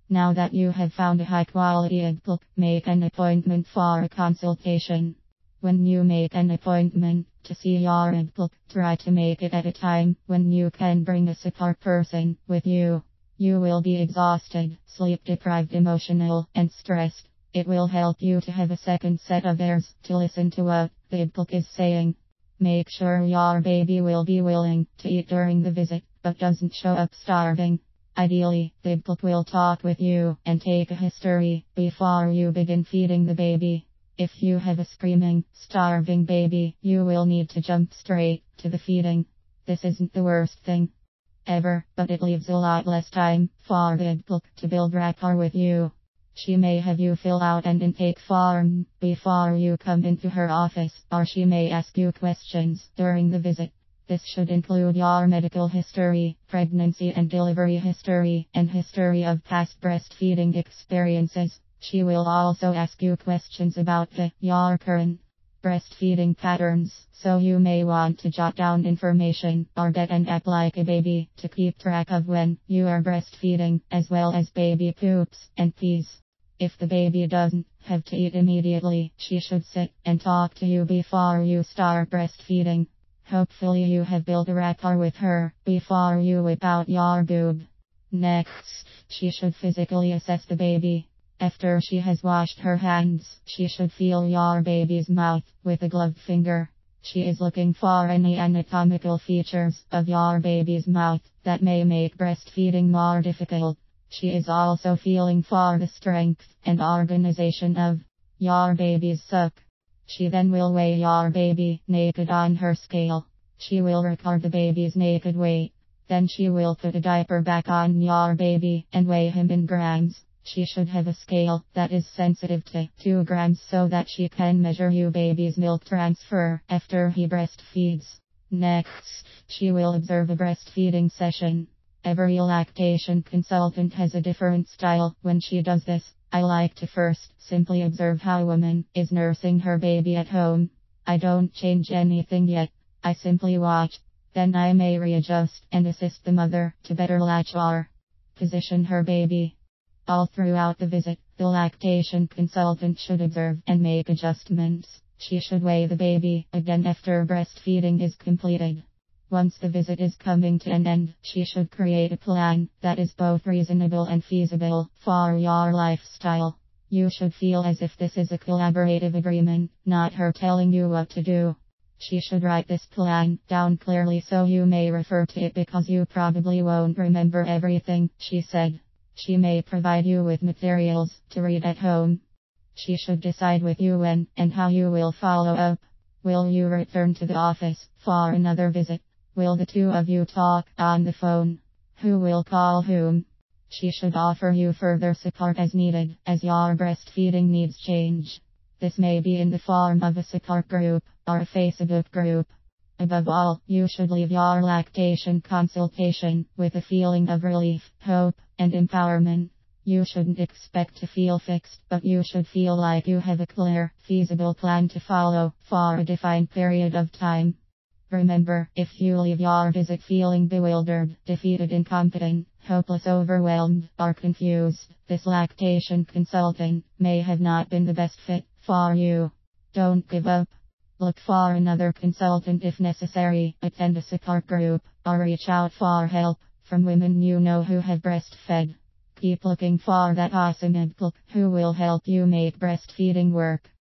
Now that you have found a high quality egg book, make an appointment for a consultation. When you make an appointment to see your egg book, try to make it at a time when you can bring a support person with you. You will be exhausted, sleep deprived, emotional, and stressed. It will help you to have a second set of ears to listen to what the egg book is saying. Make sure your baby will be willing to eat during the visit, but doesn't show up starving. Ideally, the book will talk with you and take a history before you begin feeding the baby. If you have a screaming, starving baby, you will need to jump straight to the feeding. This isn't the worst thing ever, but it leaves a lot less time for the book to build rapport with you. She may have you fill out an intake form before you come into her office, or she may ask you questions during the visit. This should include your medical history, pregnancy and delivery history, and history of past breastfeeding experiences. She will also ask you questions about your current breastfeeding patterns, so you may want to jot down information or get an app like a baby to keep track of when you are breastfeeding, as well as baby poops and pees. If the baby doesn't have to eat immediately, she should sit and talk to you before you start breastfeeding. Hopefully you have built a rapport with her before you whip out your boob. Next, she should physically assess the baby. After she has washed her hands, she should feel your baby's mouth with a gloved finger. She is looking for any anatomical features of your baby's mouth that may make breastfeeding more difficult. She is also feeling for the strength and organization of your baby's suck. She then will weigh your baby naked on her scale. She will record the baby's naked weight. Then she will put a diaper back on your baby and weigh him in grams. She should have a scale that is sensitive to 2 grams so that she can measure your baby's milk transfer after he breastfeeds. Next, she will observe a breastfeeding session. Every lactation consultant has a different style when she does this. I like to first simply observe how a woman is nursing her baby at home. I don't change anything yet. I simply watch. Then I may readjust and assist the mother to better latch or position her baby. All throughout the visit, the lactation consultant should observe and make adjustments. She should weigh the baby again after breastfeeding is completed. Once the visit is coming to an end, she should create a plan that is both reasonable and feasible for your lifestyle. You should feel as if this is a collaborative agreement, not her telling you what to do. She should write this plan down clearly so you may refer to it, because you probably won't remember everything she said. She may provide you with materials to read at home. She should decide with you when and how you will follow up. Will you return to the office for another visit? Will the two of you talk on the phone? Who will call whom? She should offer you further support as needed, as your breastfeeding needs change. This may be in the form of a support group or a Facebook group. Above all, you should leave your lactation consultation with a feeling of relief, hope, and empowerment. You shouldn't expect to feel fixed, but you should feel like you have a clear, feasible plan to follow for a defined period of time. Remember, if you leave your visit feeling bewildered, defeated, incompetent, hopeless, overwhelmed, or confused, this lactation consultant may have not been the best fit for you. Don't give up. Look for another consultant if necessary, attend a support group, or reach out for help from women you know who have breastfed. Keep looking for that awesome book who will help you make breastfeeding work.